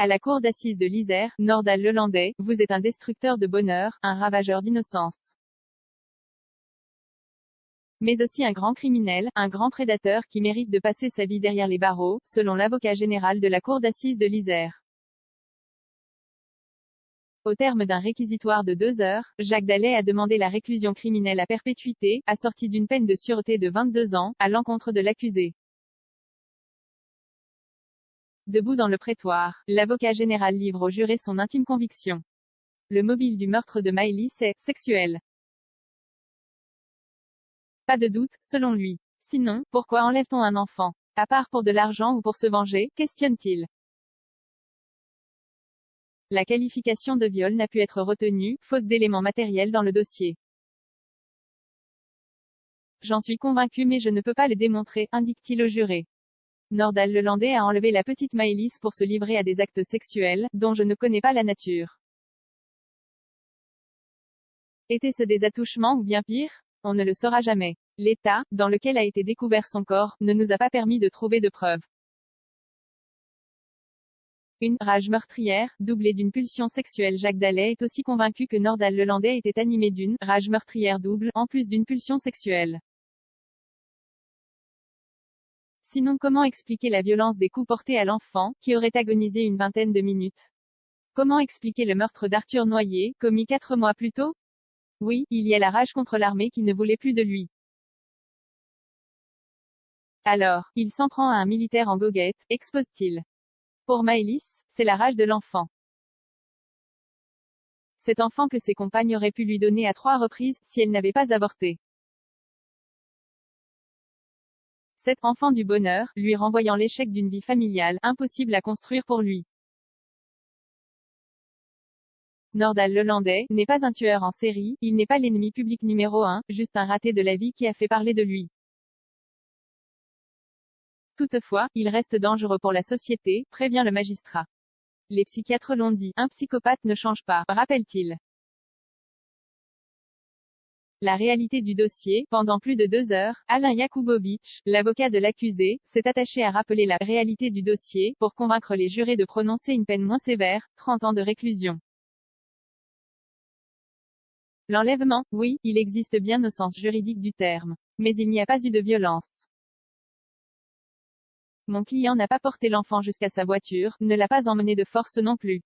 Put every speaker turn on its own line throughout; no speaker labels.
À la cour d'assises de l'Isère, Nordal Lelandais, vous êtes un destructeur de bonheur, un ravageur d'innocence. Mais aussi un grand criminel, un grand prédateur qui mérite de passer sa vie derrière les barreaux, selon l'avocat général de la cour d'assises de l'Isère. Au terme d'un réquisitoire de 2 heures, Jacques Dallet a demandé la réclusion criminelle à perpétuité, assortie d'une peine de sûreté de 22 ans, à l'encontre de l'accusé. Debout dans le prétoire, l'avocat général livre au juré son intime conviction. Le mobile du meurtre de Maëlys est sexuel. Pas de doute, selon lui. Sinon, pourquoi enlève-t-on un enfant? À part pour de l'argent ou pour se venger, questionne-t-il. La qualification de viol n'a pu être retenue, faute d'éléments matériels dans le dossier. J'en suis convaincu mais je ne peux pas le démontrer, indique-t-il au juré. Nordal Lelandais a enlevé la petite Maëlys pour se livrer à des actes sexuels, dont je ne connais pas la nature. Était-ce des attouchements ou bien pire? On ne le saura jamais. L'état, dans lequel a été découvert son corps, ne nous a pas permis de trouver de preuves. Une rage meurtrière, doublée d'une pulsion sexuelle. Jacques Dallet est aussi convaincu que Nordal Lelandais était animé d'une rage meurtrière double, en plus d'une pulsion sexuelle. Sinon comment expliquer la violence des coups portés à l'enfant, qui aurait agonisé une vingtaine de minutes? Comment expliquer le meurtre d'Arthur Noyer, commis 4 mois plus tôt? Oui, il y a la rage contre l'armée qui ne voulait plus de lui. Alors, il s'en prend à un militaire en goguette, expose-t-il. Pour Maëlys, c'est la rage de l'enfant. Cet enfant que ses compagnes auraient pu lui donner à 3 reprises, si elle n'avait pas avorté. Cet enfant du bonheur, lui renvoyant l'échec d'une vie familiale, impossible à construire pour lui. Nordal Lelandais n'est pas un tueur en série, il n'est pas l'ennemi public numéro 1, juste un raté de la vie qui a fait parler de lui. Toutefois, il reste dangereux pour la société, prévient le magistrat. Les psychiatres l'ont dit, un psychopathe ne change pas, rappelle-t-il. La réalité du dossier, pendant plus de 2 heures, Alain Jakubowicz, l'avocat de l'accusé, s'est attaché à rappeler la réalité du dossier, pour convaincre les jurés de prononcer une peine moins sévère, 30 ans de réclusion. L'enlèvement, oui, il existe bien au sens juridique du terme. Mais il n'y a pas eu de violence. Mon client n'a pas porté l'enfant jusqu'à sa voiture, ne l'a pas emmené de force non plus.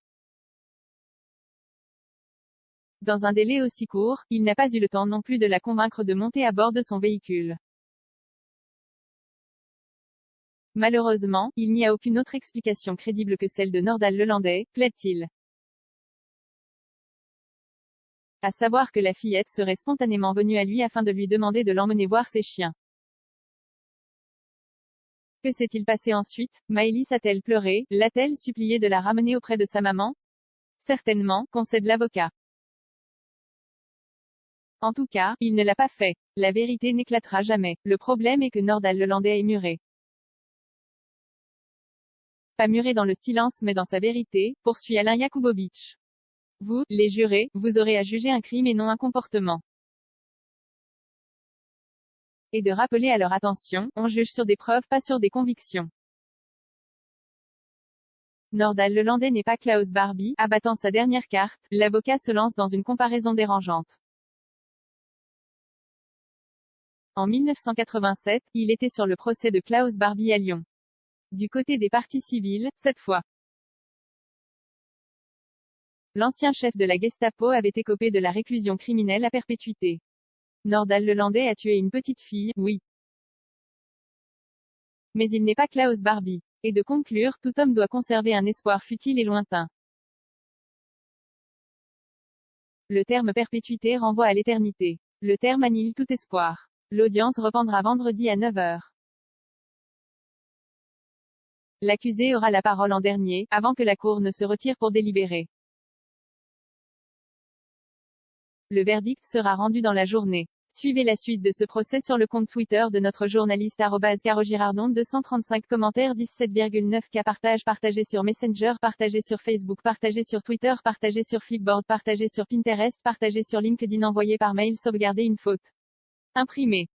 Dans un délai aussi court, il n'a pas eu le temps non plus de la convaincre de monter à bord de son véhicule. Malheureusement, il n'y a aucune autre explication crédible que celle de Nordal Lelandais, plaide-t-il. À savoir que la fillette serait spontanément venue à lui afin de lui demander de l'emmener voir ses chiens. Que s'est-il passé ensuite? Maëlys a-t-elle pleuré? L'a-t-elle supplié de la ramener auprès de sa maman? Certainement, concède l'avocat. En tout cas, il ne l'a pas fait. La vérité n'éclatera jamais. Le problème est que Nordal Lelandais est muré. Pas muré dans le silence mais dans sa vérité, poursuit Alain Jakubowicz. Vous, les jurés, vous aurez à juger un crime et non un comportement. Et de rappeler à leur attention, on juge sur des preuves pas sur des convictions. Nordal Lelandais n'est pas Klaus Barbie, abattant sa dernière carte, l'avocat se lance dans une comparaison dérangeante. En 1987, il était sur le procès de Klaus Barbie à Lyon. Du côté des parties civiles, cette fois. L'ancien chef de la Gestapo avait écopé de la réclusion criminelle à perpétuité. Nordal Lelandais a tué une petite fille, oui. Mais il n'est pas Klaus Barbie. Et de conclure, tout homme doit conserver un espoir futile et lointain. Le terme perpétuité renvoie à l'éternité. Le terme annule tout espoir. L'audience reprendra vendredi à 9 heures. L'accusé aura la parole en dernier, avant que la cour ne se retire pour délibérer. Le verdict sera rendu dans la journée. Suivez la suite de ce procès sur le compte Twitter de notre journaliste @carogirardon. 235 commentaires, 17,9K partages, partagé sur Messenger, partagé sur Facebook, partagé sur Twitter, partagé sur Flipboard, partagé sur Pinterest, partagé sur LinkedIn, envoyé par mail, sauvegarder une faute. Imprimé.